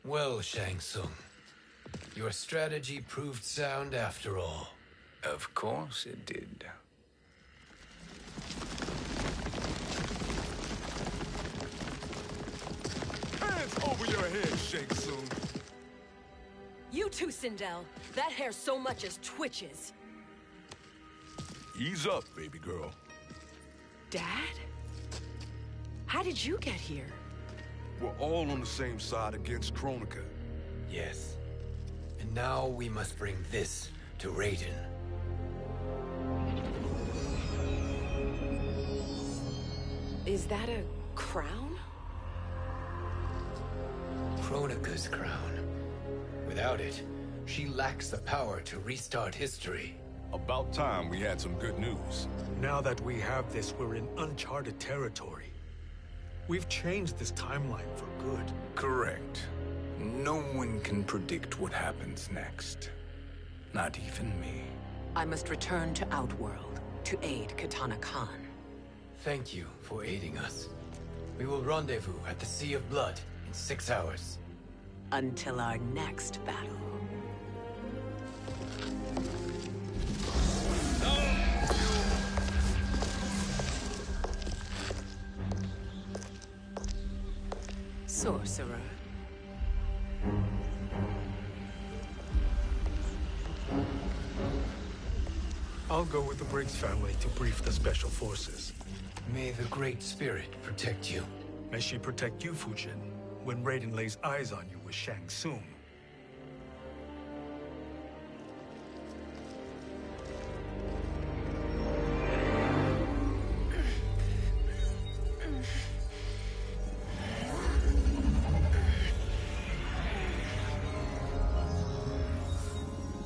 Well, Shang Tsung, your strategy proved sound after all. Of course it did. Hands over your head, Shang Tsung. You too, Sindel. That hair so much as twitches. Ease up, baby girl. Dad? How did you get here? We're all on the same side against Kronika. Yes. And now we must bring this to Raiden. Is that a crown? Kronika's crown. Without it, she lacks the power to restart history. About time we had some good news. Now that we have this, we're in uncharted territory. We've changed this timeline for good. Correct. No one can predict what happens next. Not even me. I must return to Outworld to aid Kitana Khan. Thank you for aiding us. We will rendezvous at the Sea of Blood in 6 hours. Until our next battle. Sorcerer. I'll go with the Briggs family to brief the Special Forces. May the Great Spirit protect you. May she protect you, Fujin, when Raiden lays eyes on you with Shang Tsung.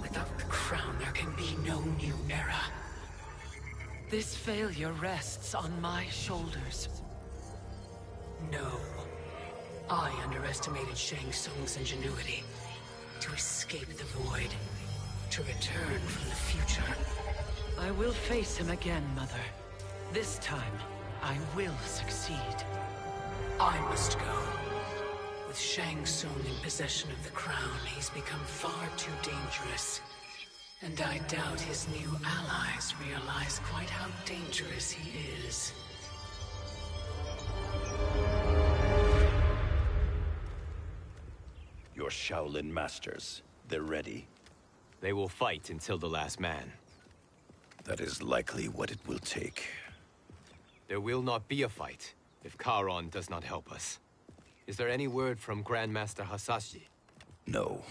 Without the crown, there can be no new era. This failure rests on my shoulders. No. I underestimated Shang Tsung's ingenuity. To escape the void. To return from the future. I will face him again, Mother. This time, I will succeed. I must go. With Shang Tsung in possession of the crown, he's become far too dangerous. And I doubt his new allies realize quite how dangerous he is. Your Shaolin masters, they're ready. They will fight until the last man. That is likely what it will take. There will not be a fight if Charon does not help us. Is there any word from Grandmaster Hasashi? No.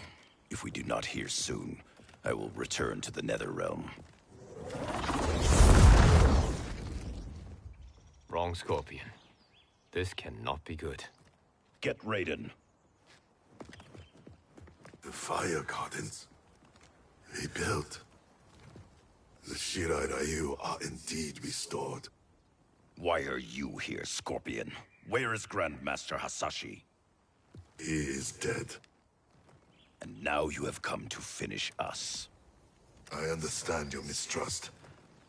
If we do not hear soon, I will return to the Netherrealm. Wrong, Scorpion. This cannot be good. Get Raiden. The fire gardens rebuilt. The Shirai Ryu are indeed restored. Why are you here, Scorpion? Where is Grandmaster Hasashi? He is dead. And now you have come to finish us. I understand your mistrust,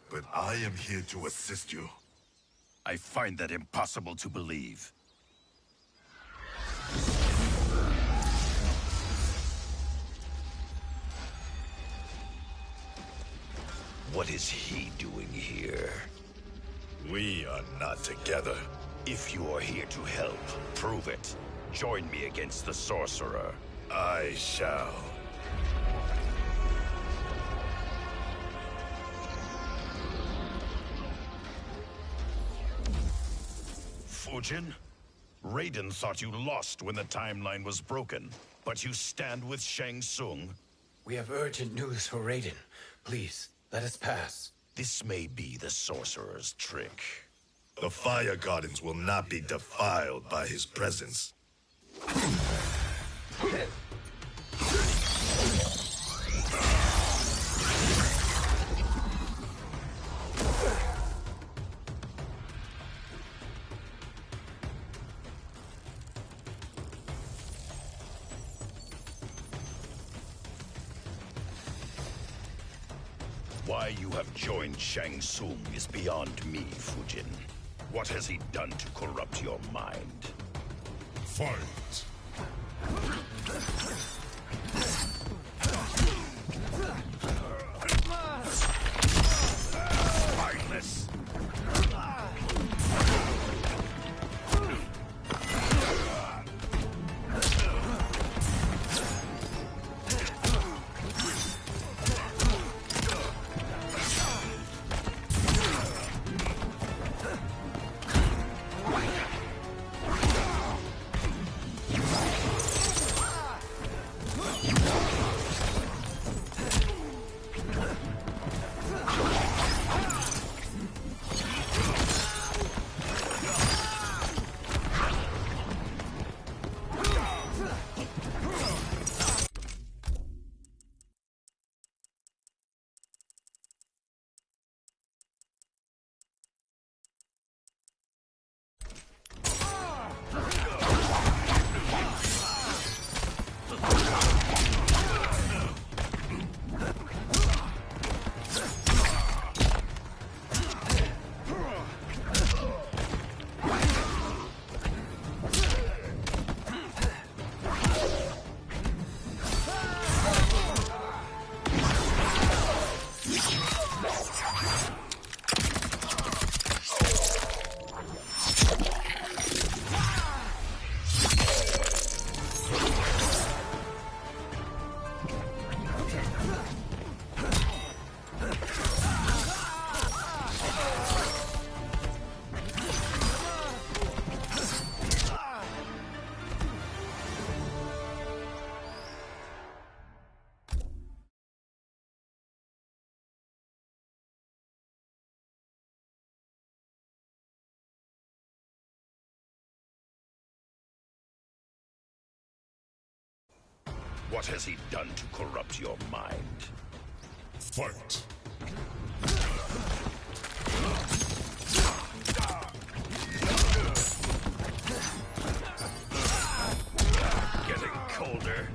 but I am here to assist you. I find that impossible to believe. What is he doing here? We are not together. If you are here to help, prove it. Join me against the Sorcerer. I shall. Fujin? Raiden thought you lost when the timeline was broken, but you stand with Shang Tsung. We have urgent news for Raiden. Please, let us pass. This may be the Sorcerer's trick. The fire gardens will not be defiled by his presence. Why you have joined Shang Tsung is beyond me, Fujin. What has he done to corrupt your mind? Fight! What has he done to corrupt your mind? Fight! Getting colder.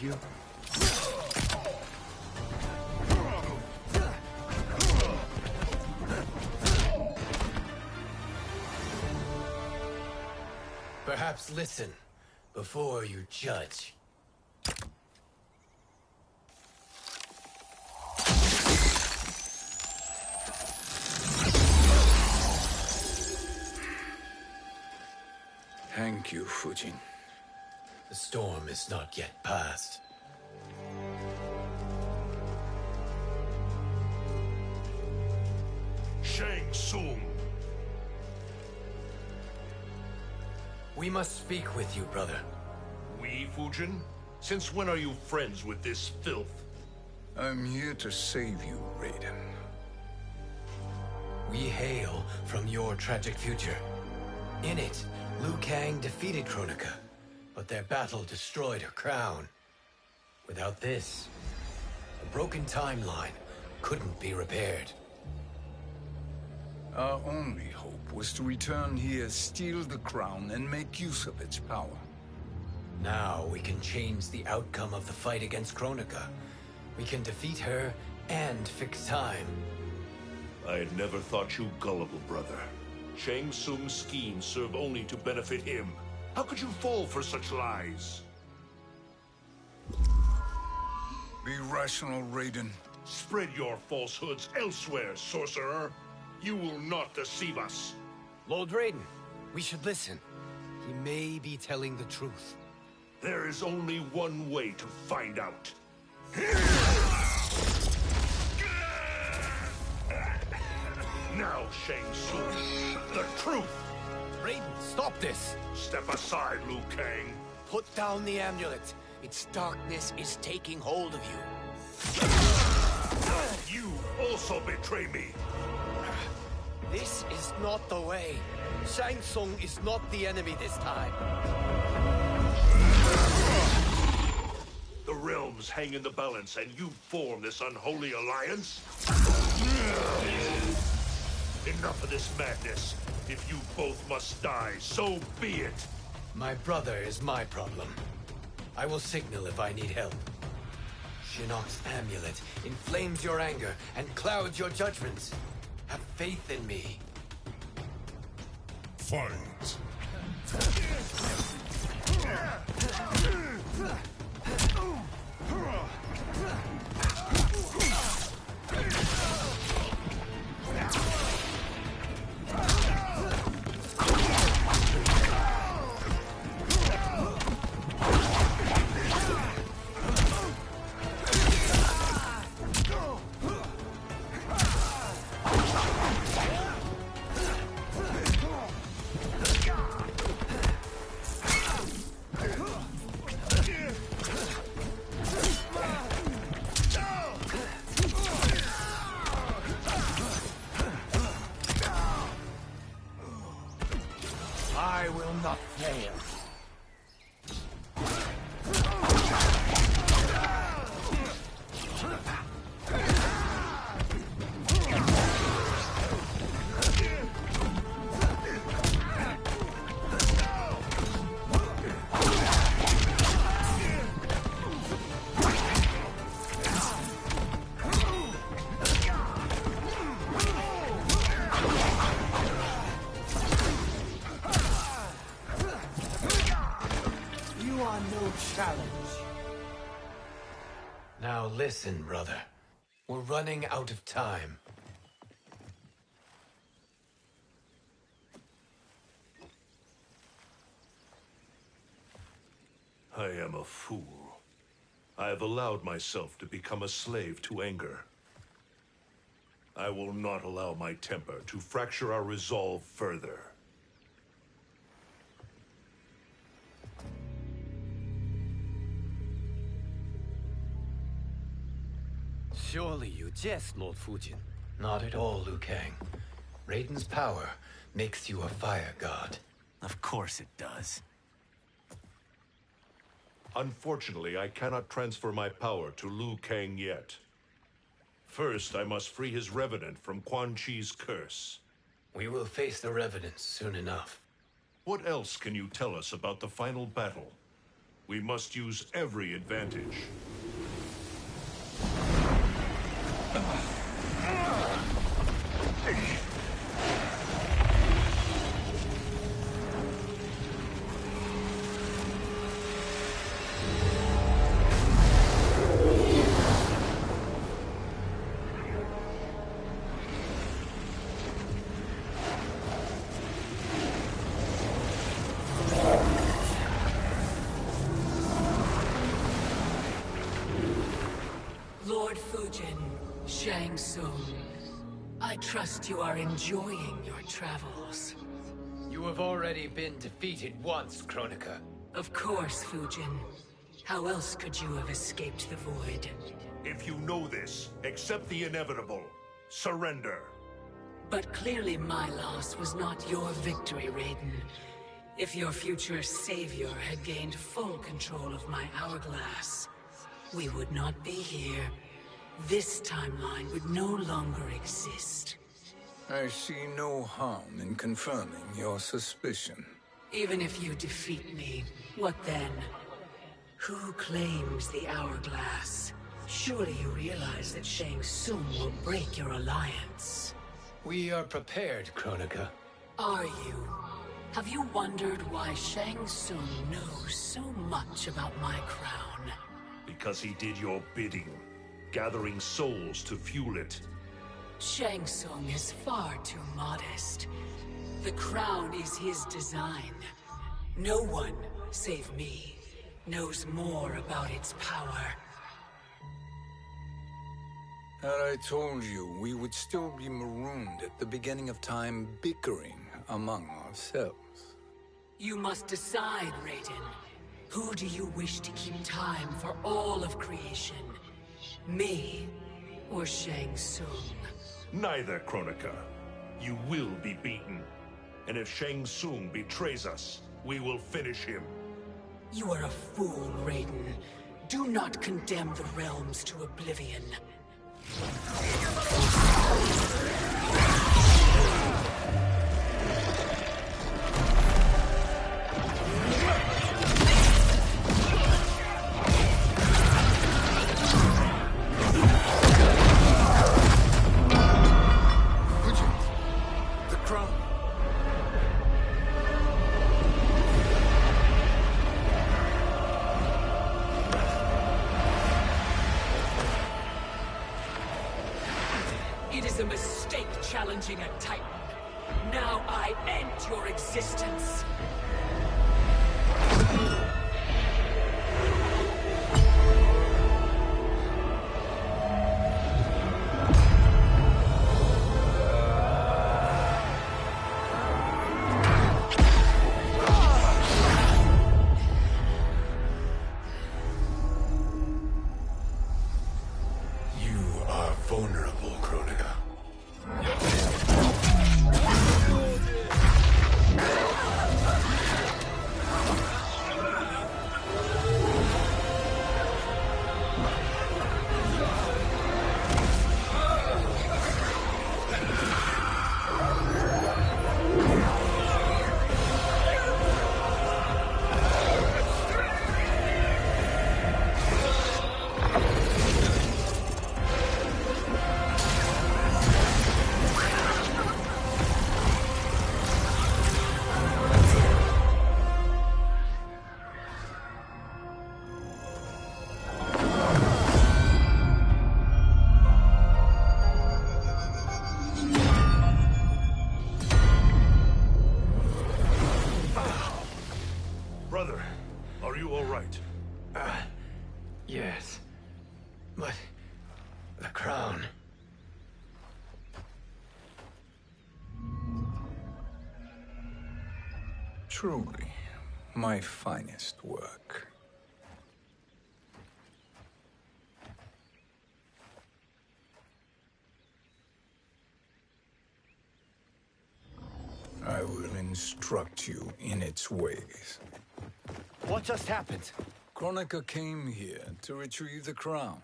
You? Perhaps listen before you judge. Thank you, Fujin. The storm is not yet past. Shang Tsung! We must speak with you, brother. We, Fujin? Since when are you friends with this filth? I'm here to save you, Raiden. We hail from your tragic future. In it, Liu Kang defeated Kronika, but their battle destroyed her crown. Without this, a broken timeline couldn't be repaired. Our only hope was to return here, steal the crown, and make use of its power. Now we can change the outcome of the fight against Kronika. We can defeat her and fix time. I had never thought you gullible, brother. Shang Tsung's schemes serve only to benefit him. How could you fall for such lies? Be rational, Raiden. Spread your falsehoods elsewhere, sorcerer. You will not deceive us. Lord Raiden, we should listen. He may be telling the truth. There is only one way to find out. Now, Shang Tsung, the truth! Raiden, stop this! Step aside, Liu Kang. Put down the amulet. Its darkness is taking hold of you. You also betray me. This is not the way. Shang Tsung is not the enemy this time. The realms hang in the balance, and you form this unholy alliance? Enough of this madness. If you both must die, so be it. My brother is my problem. I will signal if I need help. Shinnok's amulet inflames your anger and clouds your judgments. Have faith in me. Fight! Now listen, brother. We're running out of time. I am a fool. I have allowed myself to become a slave to anger. I will not allow my temper to fracture our resolve further. Surely you jest, Lord Fujin. Not at all, Liu Kang. Raiden's power makes you a fire god. Of course it does. Unfortunately, I cannot transfer my power to Liu Kang yet. First, I must free his Revenant from Quan Chi's curse. We will face the Revenants soon enough. What else can you tell us about the final battle? We must use every advantage. Lord Fujin, Shang Tsung, I trust you are enjoying your travels. You have already been defeated once, Kronika. Of course, Fujin. How else could you have escaped the void? If you know this, accept the inevitable. Surrender. But clearly my loss was not your victory, Raiden. If your future savior had gained full control of my hourglass, we would not be here. This timeline would no longer exist. I see no harm in confirming your suspicion. Even if you defeat me, what then? Who claims the hourglass? Surely you realize that Shang Tsung will break your alliance. We are prepared, Kronika. Are you? Have you wondered why Shang Tsung knows so much about my crown? Because he did your bidding, gathering souls to fuel it. Shang Tsung is far too modest. The crown is his design. No one, save me, knows more about its power. Had I told you, we would still be marooned at the beginning of time, bickering among ourselves. You must decide, Raiden. Who do you wish to keep time for all of creation? Me or Shang Tsung? Neither, Kronika. You will be beaten. And if Shang Tsung betrays us, we will finish him. You are a fool, Raiden. Do not condemn the realms to oblivion. It is a mistake challenging a Titan. Now I end your existence. You are vulnerable, Kronika. But the crown. Truly, my finest work. I will instruct you in its ways. What just happened? Kronika came here to retrieve the crown.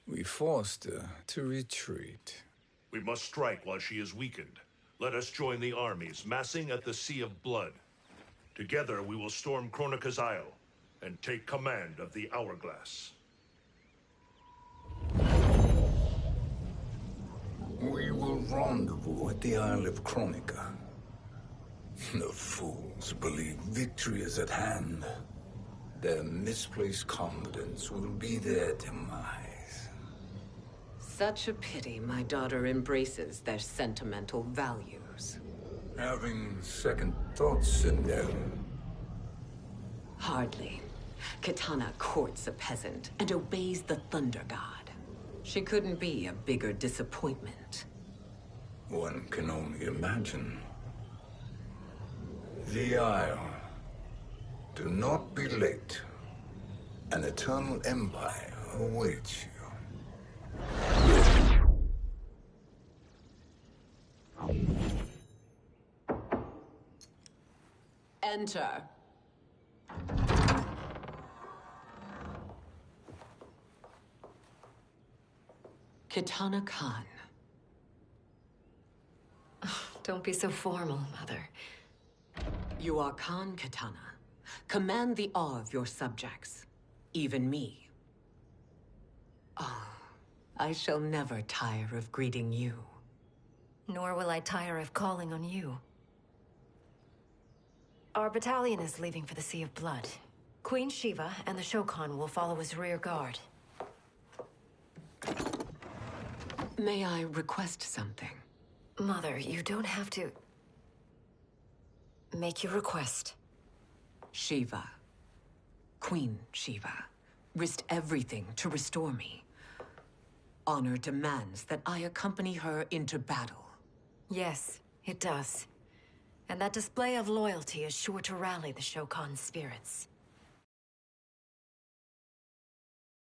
We forced her to retreat. We must strike while she is weakened. Let us join the armies, massing at the Sea of Blood. Together we will storm Kronika's Isle and take command of the Hourglass. We will rendezvous at the Isle of Kronika. The fools believe victory is at hand. Their misplaced confidence will be their demise. Such a pity my daughter embraces their sentimental values. Having second thoughts, Sindel. Hardly. Kitana courts a peasant and obeys the Thunder God. She couldn't be a bigger disappointment. One can only imagine. The Isle. Do not be late. An eternal empire awaits you. Enter. Kitana Khan. Don't be so formal, Mother. You are Khan Kitana. Command the awe of your subjects, even me. Oh, I shall never tire of greeting you. Nor will I tire of calling on you. Our battalion is leaving for the Sea of Blood. Queen Shiva and the Shokan will follow as rear guard. May I request something? Mother, you don't have to... make your request. Shiva. Queen Shiva. Risked everything to restore me. Honor demands that I accompany her into battle. Yes, it does. And that display of loyalty is sure to rally the Shokan's spirits.